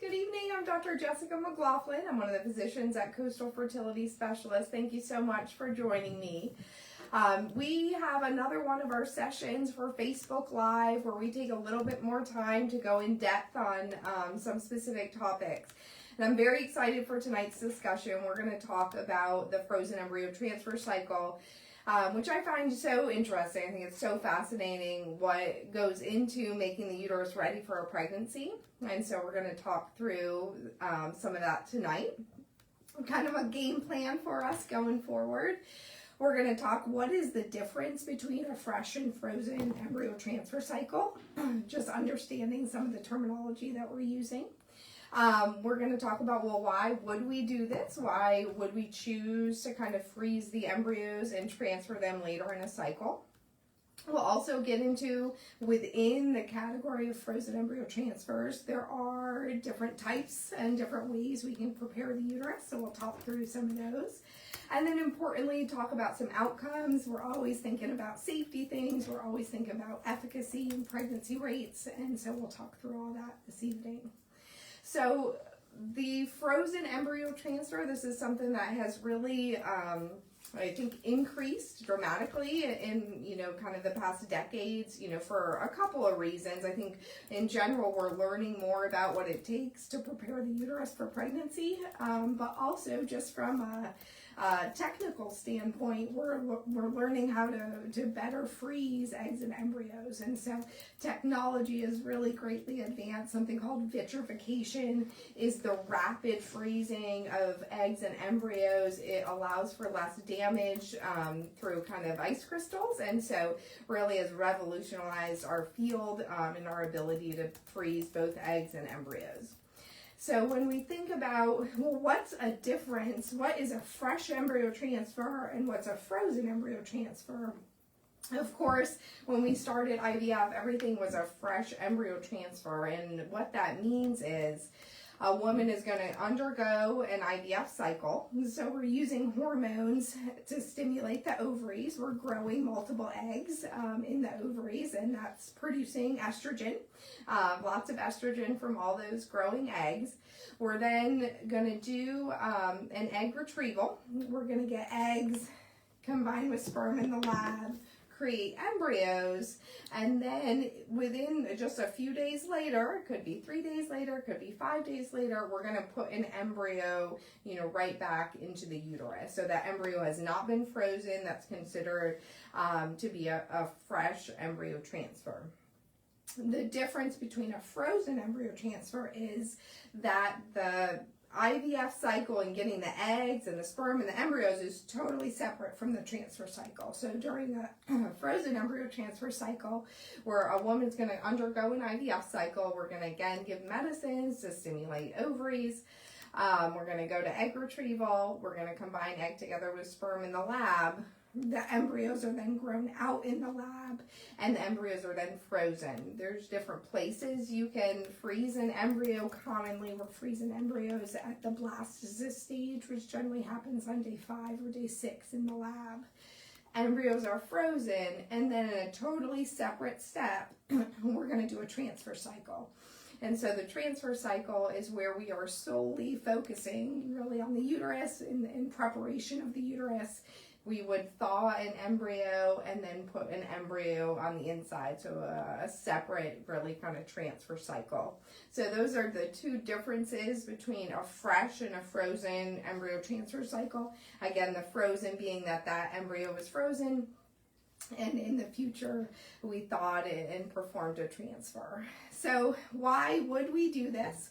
good evening. I'm Dr. Jessica McLaughlin. I'm one of the physicians at Coastal Fertility Specialists. Thank you so much for joining me. We have another one of our sessions for Facebook Live where we take a little bit more time to go in depth on some specific topics. And I'm very excited for tonight's discussion. We're going to talk about the frozen embryo transfer cycle, which I find so interesting. I think it's so fascinating what goes into making the uterus ready for a pregnancy. And so we're going to talk through some of that tonight. Kind of a game plan for us going forward. We're going to talk what is the difference between a fresh and frozen embryo transfer cycle, just understanding some of the terminology that we're using. We're going to talk about, well, why would we do this? Why would we choose to kind of freeze the embryos and transfer them later in a cycle? We'll also get into, within the category of frozen embryo transfers, there are different types and different ways we can prepare the uterus, so we'll talk through some of those. And then importantly, talk about some outcomes. We're always thinking about safety things. We're always thinking about efficacy and pregnancy rates, and so we'll talk through all that this evening. So the frozen embryo transfer, this is something that has really, I think, increased dramatically in, kind of the past decades, for a couple of reasons. I think in general, we're learning more about what it takes to prepare the uterus for pregnancy, but also just from a technical standpoint, we're learning how to better freeze eggs and embryos, and so technology is really greatly advanced. Something called vitrification is the rapid freezing of eggs and embryos. It allows for less damage through kind of ice crystals, and so really has revolutionized our field and our ability to freeze both eggs and embryos. So when we think about, well, what's a difference? What is a fresh embryo transfer and what's a frozen embryo transfer? Of course, when we started IVF, everything was a fresh embryo transfer, and what that means is a woman is going to undergo an IVF cycle. So we're using hormones to stimulate the ovaries. We're growing multiple eggs in the ovaries, and that's producing estrogen, lots of estrogen from all those growing eggs. We're then going to do an egg retrieval. We're going to get eggs combined with sperm in the lab, create embryos, and then within just a few days later, it could be 3 days later, it could be 5 days later, we're going to put an embryo, right back into the uterus. So that embryo has not been frozen. That's considered to be a fresh embryo transfer. The difference between a frozen embryo transfer is that the IVF cycle and getting the eggs and the sperm and the embryos is totally separate from the transfer cycle. So during the frozen embryo transfer cycle, where a woman's going to undergo an IVF cycle, we're going to again give medicines to stimulate ovaries. We're going to go to egg retrieval. We're going to combine egg together with sperm in the lab. The embryos are then grown out in the lab, and the embryos are then frozen. There's different places you can freeze an embryo. Commonly, we're freezing embryos at the blastocyst stage, which generally happens on day 5 or day 6 in the lab. Embryos are frozen, and then in a totally separate step, we're going to do a transfer cycle. And so the transfer cycle is where we are solely focusing really on the uterus, in preparation of the uterus. We would thaw an embryo and then put an embryo on the inside, so a separate, really kind of transfer cycle. So those are the two differences between a fresh and a frozen embryo transfer cycle. Again, the frozen being that embryo was frozen, and in the future we thawed it and performed a transfer. So why would we do this?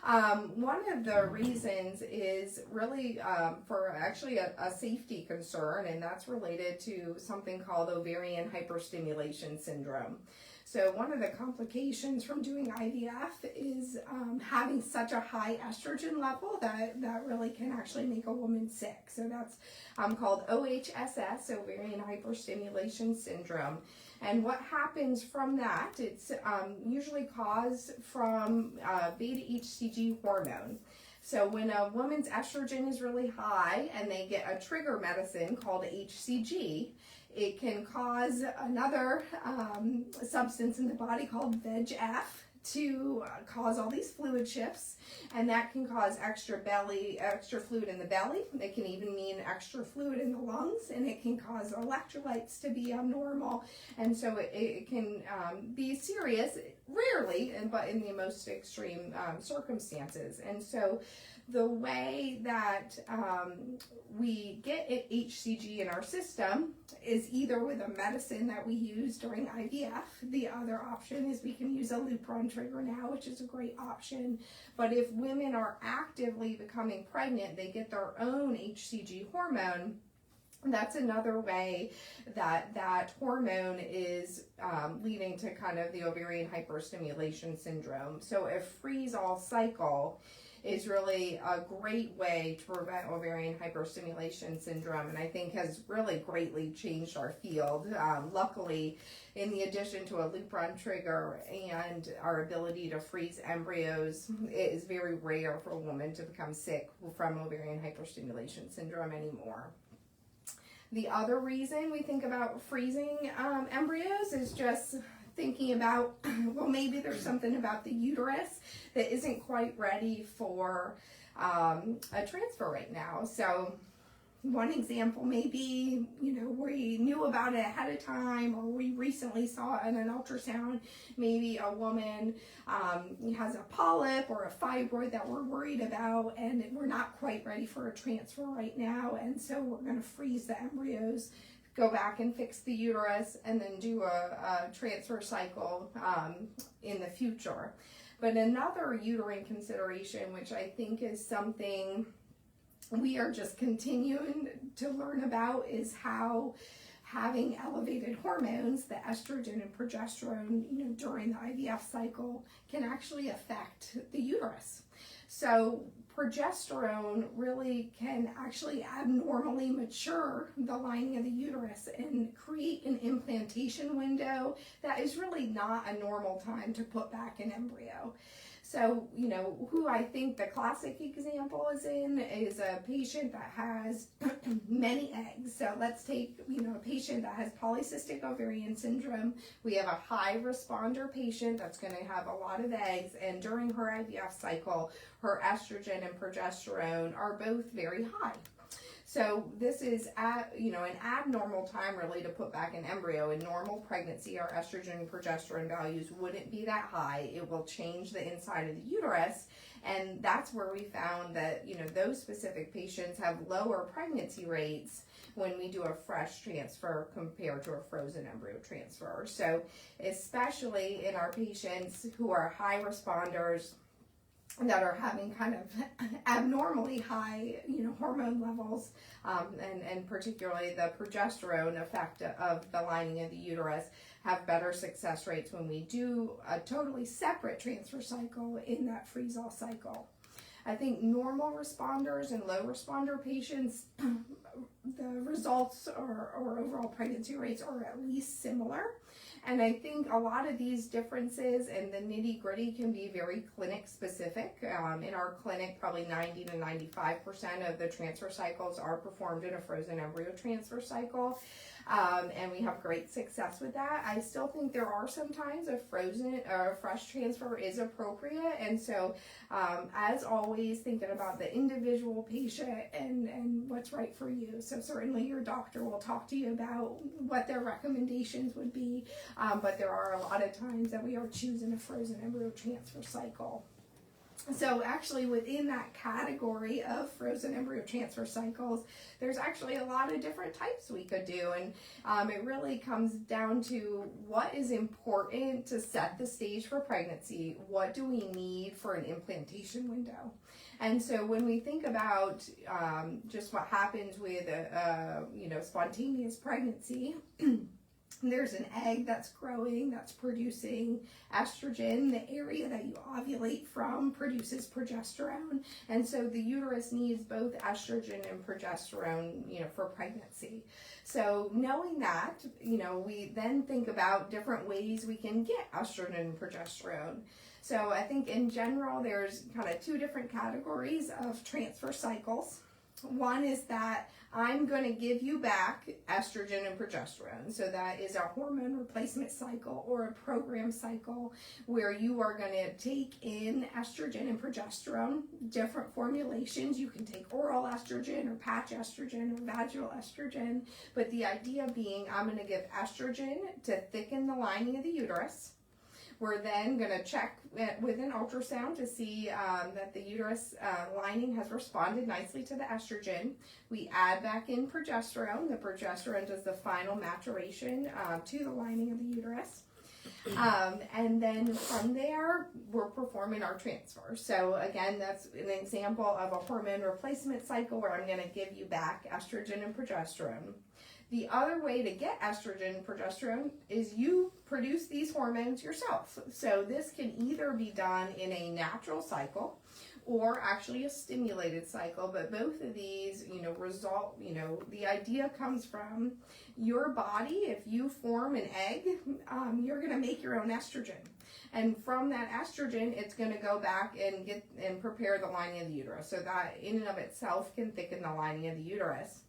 One of the reasons is really for actually a safety concern, and that's related to something called ovarian hyperstimulation syndrome. So one of the complications from doing IVF is having such a high estrogen level that really can actually make a woman sick. So that's called OHSS, ovarian hyperstimulation syndrome. And what happens from that, it's usually caused from beta-HCG hormone. So when a woman's estrogen is really high and they get a trigger medicine called HCG, it can cause another substance in the body called VEGF to cause all these fluid shifts, and that can cause extra fluid in the belly. It can even mean extra fluid in the lungs, and it can cause electrolytes to be abnormal, and so it can be serious, rarely, but in the most extreme circumstances. And so the way that we get HCG in our system is either with a medicine that we use during IVF. The other option is we can use a Lupron trigger now, which is a great option. But if women are actively becoming pregnant, they get their own HCG hormone. That's another way that hormone is leading to kind of the ovarian hyperstimulation syndrome. So a freeze-all cycle is really a great way to prevent ovarian hyperstimulation syndrome, and I think has really greatly changed our field. Luckily, in the addition to a Lupron trigger and our ability to freeze embryos, it is very rare for a woman to become sick from ovarian hyperstimulation syndrome anymore. The other reason we think about freezing embryos is just thinking about, well, maybe there's something about the uterus that isn't quite ready for a transfer right now. So one example may be, we knew about it ahead of time, or we recently saw it in an ultrasound. Maybe a woman has a polyp or a fibroid that we're worried about, and we're not quite ready for a transfer right now, and so we're going to freeze the embryos, go back and fix the uterus, and then do a transfer cycle in the future. But another uterine consideration, which I think is something we are just continuing to learn about, is how having elevated hormones, the estrogen and progesterone, during the IVF cycle can actually affect the uterus. So progesterone really can actually abnormally mature the lining of the uterus and create an implantation window that is really not a normal time to put back an embryo. So, who I think the classic example is a patient that has many eggs. So let's take, a patient that has polycystic ovarian syndrome. We have a high responder patient that's going to have a lot of eggs, and during her IVF cycle, her estrogen and progesterone are both very high. So this is an abnormal time really to put back an embryo. In normal pregnancy, our estrogen and progesterone values wouldn't be that high. It will change the inside of the uterus, and that's where we found that those specific patients have lower pregnancy rates when we do a fresh transfer compared to a frozen embryo transfer. So especially in our patients who are high responders that are having kind of abnormally high, hormone levels, and particularly the progesterone effect of the lining of the uterus, have better success rates when we do a totally separate transfer cycle in that freeze-all cycle. I think normal responders and low responder patients, the results or overall pregnancy rates are at least similar. And I think a lot of these differences and the nitty-gritty can be very clinic specific. In our clinic, probably 90 to 95% of the transfer cycles are performed in a frozen embryo transfer cycle. And we have great success with that. I still think there are sometimes a frozen or a fresh transfer is appropriate. And so, as always, thinking about the individual patient and what's right for you. So certainly your doctor will talk to you about what their recommendations would be. But there are a lot of times that we are choosing a frozen embryo transfer cycle. So actually within that category of frozen embryo transfer cycles, there's actually a lot of different types we could do. And it really comes down to what is important to set the stage for pregnancy. What do we need for an implantation window? And so when we think about just what happens with spontaneous pregnancy, there's an egg that's growing, that's producing estrogen. The area that you ovulate from produces progesterone. And so the uterus needs both estrogen and progesterone, for pregnancy. So knowing that, we then think about different ways we can get estrogen and progesterone. So I think in general, there's kind of two different categories of transfer cycles. One is that I'm going to give you back estrogen and progesterone. So that is a hormone replacement cycle or a program cycle where you are going to take in estrogen and progesterone, different formulations. You can take oral estrogen or patch estrogen or vaginal estrogen. But the idea being I'm going to give estrogen to thicken the lining of the uterus. We're then going to check with an ultrasound to see that the uterus lining has responded nicely to the estrogen. We add back in progesterone. The progesterone does the final maturation to the lining of the uterus. And then from there, we're performing our transfer. So again, that's an example of a hormone replacement cycle where I'm going to give you back estrogen and progesterone. The other way to get estrogen and progesterone is you produce these hormones yourself. So this can either be done in a natural cycle or actually a stimulated cycle, but both of these, result, the idea comes from your body. If you form an egg, you're going to make your own estrogen. And from that estrogen, it's going to go back and prepare the lining of the uterus. So that in and of itself can thicken the lining of the uterus.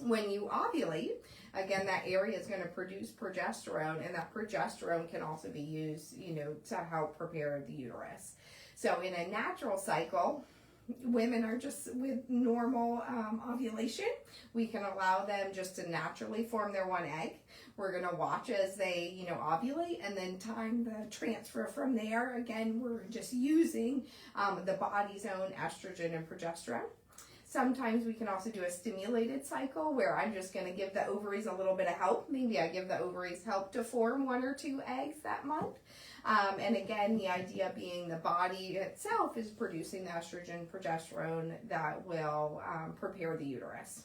When you ovulate, again, that area is going to produce progesterone, and that progesterone can also be used, to help prepare the uterus. So in a natural cycle, women are just with normal ovulation. We can allow them just to naturally form their one egg. We're going to watch as they, ovulate and then time the transfer from there. Again, we're just using the body's own estrogen and progesterone. Sometimes we can also do a stimulated cycle where I'm just going to give the ovaries a little bit of help. Maybe I give the ovaries help to form 1 or 2 eggs that month. And again, the idea being the body itself is producing the estrogen, progesterone that will prepare the uterus.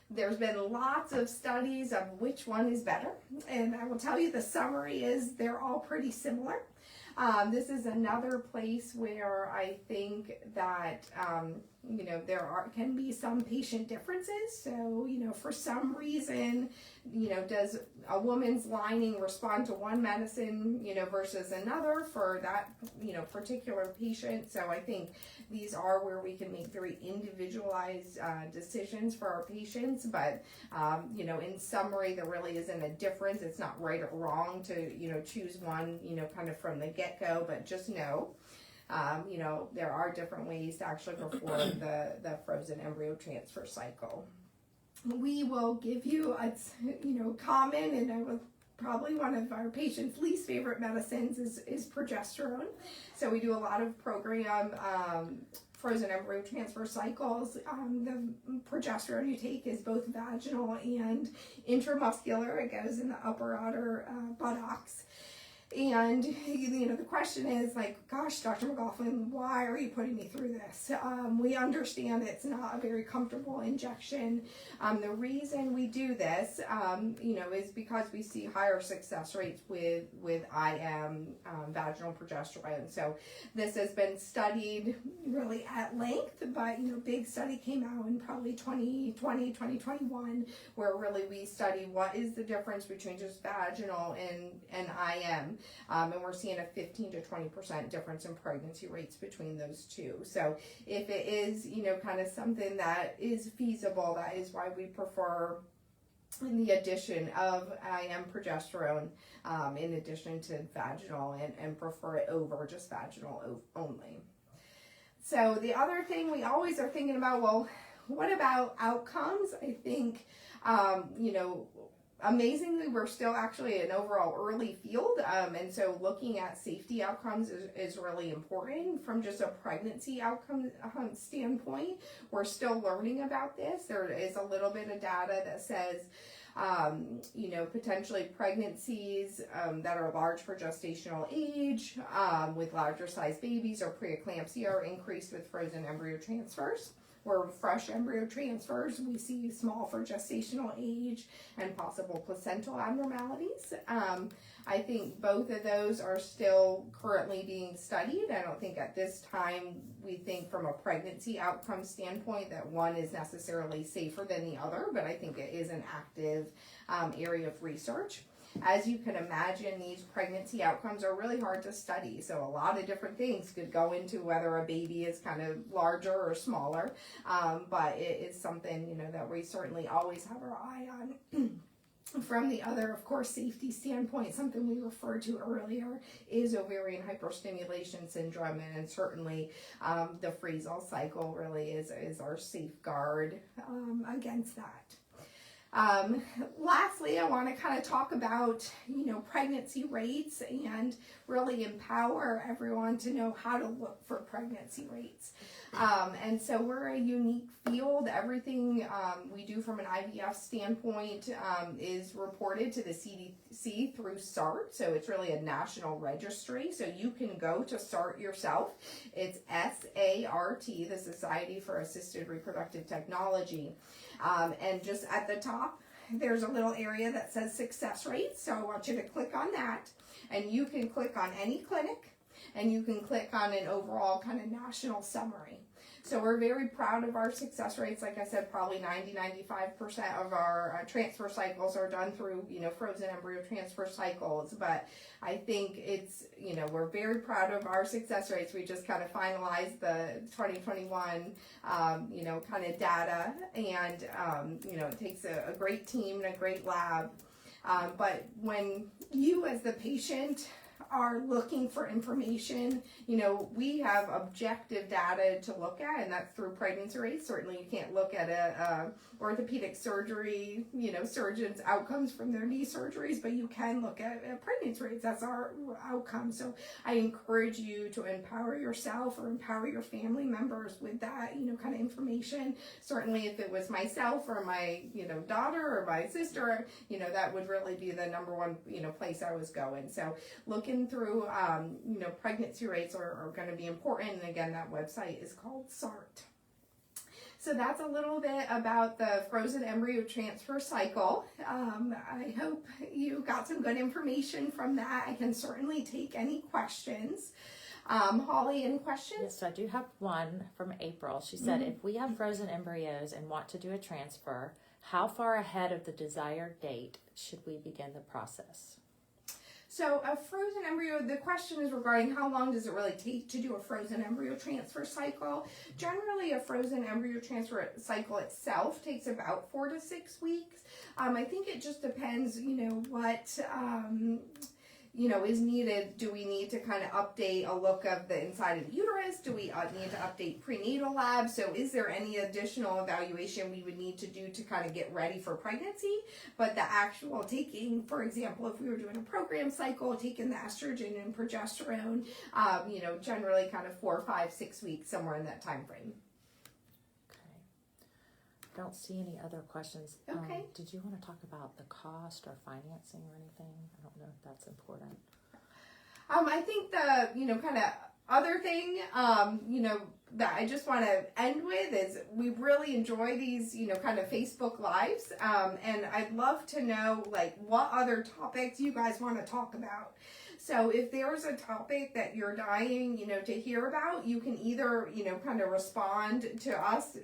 There's been lots of studies of which one is better. And I will tell you the summary is they're all pretty similar. This is another place where I think that, there can be some patient differences. So, for some reason, does a woman's lining respond to one medicine, versus another for that, particular patient. So I think these are where we can make very individualized decisions for our patients. But, in summary, there really isn't a difference. It's not right or wrong to, choose one, kind of from the get-go, but just know, there are different ways to actually perform the frozen embryo transfer cycle. We will give you, it's, common, and I will probably one of our patients' least favorite medicines is progesterone. So we do a lot of program frozen embryo transfer cycles. The progesterone you take is both vaginal and intramuscular. It goes in the upper outer buttocks. And, the question is like, gosh, Dr. McLaughlin, why are you putting me through this? We understand it's not a very comfortable injection. The reason we do this, is because we see higher success rates with IM, vaginal progesterone. So this has been studied really at length, but, big study came out in probably 2020, 2021, where really we study what is the difference between just vaginal and IM. And we're seeing a 15 to 20% difference in pregnancy rates between those two. So if it is, kind of something that is feasible, that is why we prefer the addition of IM progesterone in addition to vaginal and prefer it over just vaginal only. So the other thing we always are thinking about, well, what about outcomes? I think, amazingly, we're still actually an overall early field, and so looking at safety outcomes is really important from just a pregnancy outcome standpoint. We're still learning about this. There is a little bit of data that says, potentially pregnancies that are large for gestational age with larger sized babies or preeclampsia are increased with frozen embryo transfers. Or fresh embryo transfers, we see small for gestational age and possible placental abnormalities. I think both of those are still currently being studied. I don't think at this time we think from a pregnancy outcome standpoint that one is necessarily safer than the other, but I think it is an active area of research. as you can imagine, these pregnancy outcomes are really hard to study. So a lot of different things could go into whether a baby is kind of larger or smaller. But it is something, you know, that we certainly always have our eye on. From the other, of course, safety standpoint, something we referred to earlier is ovarian hyperstimulation syndrome, and certainly the freeze-all cycle really is our safeguard against that. Lastly, I want to kind of talk about, you know, pregnancy rates and really empower everyone to know how to look for pregnancy rates. And so we're a unique field. Everything we do from an IVF standpoint is reported to the CDC through SART. So it's really a national registry. So you can go to SART yourself. It's SART, the Society for Assisted Reproductive Technology. And just at the top, there's a little area that says success rates. So I want you to click on that. And you can click on any clinic. And you can click on an overall kind of national summary. So we're very proud of our success rates. Like I said, probably 90-95% of our transfer cycles are done through, you know, frozen embryo transfer cycles. But I think it's, you know, we're very proud of our success rates. We just kind of finalized the 2021, you know, kind of data. And, you know, it takes a great team and a great lab. But when you as the patient are looking for information, you know, we have objective data to look at, and that's through pregnancy rates. Certainly you can't look at a orthopedic surgery, you know, surgeons' outcomes from their knee surgeries, but you can look at pregnancy rates. That's our outcome. So I encourage you to empower yourself or empower your family members with that, you know, kind of information. Certainly if it was myself or my, you know, daughter or my sister, you know, that would really be the number one, you know, place I was going. So looking through, you know, pregnancy rates are going to be important. And again, that website is called SART. So that's a little bit about the frozen embryo transfer cycle. I hope you got some good information from that. I can certainly take any questions. Holly, any questions? Yes, so I do have one from April. She said, if we have frozen embryos and want to do a transfer, how far ahead of the desired date should we begin the process? So a frozen embryo, the question is regarding how long does it really take to do a frozen embryo transfer cycle. Generally, a frozen embryo transfer cycle itself takes about 4 to 6 weeks. I think it just depends, you know, what, you know, is needed. Do we need to kind of update a look of the inside of the uterus? Do we need to update prenatal labs? So is there any additional evaluation we would need to do to kind of get ready for pregnancy? But the actual taking, for example, if we were doing a program cycle, taking the estrogen and progesterone, you know, generally kind of 4, 5, 6 weeks, somewhere in that time frame. I don't see any other questions. Okay. Did you want to talk about the cost or financing or anything? I don't know if that's important. I think the, you know, kind of other thing, you know, that I just want to end with is we really enjoy these, you know, kind of Facebook Lives. And I'd love to know, like, what other topics you guys want to talk about. So if there's a topic that you're dying, you know, to hear about, you can either, you know, kind of respond to us,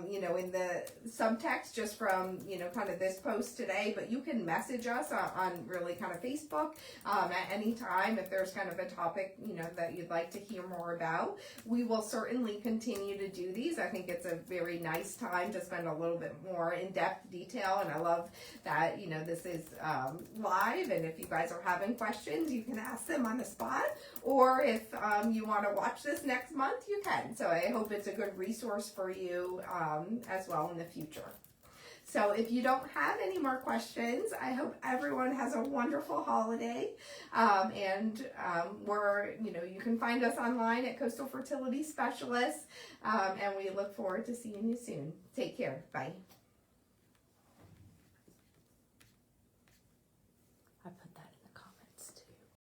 you know, in the subtext just from, you know, kind of this post today, but you can message us on really kind of Facebook at any time if there's kind of a topic, you know, that you'd like to hear more about. We will certainly continue to do these. I think it's a very nice time to spend a little bit more in-depth detail, and I love that, you know, this is live, and if you guys are having questions, you can ask them on the spot, or if you want to watch this next month, you can. So I hope it's a good resource for you as well in the future. So if you don't have any more questions, I hope everyone has a wonderful holiday. We're, you know, you can find us online at Coastal Fertility Specialists, and we look forward to seeing you soon. Take care. Bye. I put that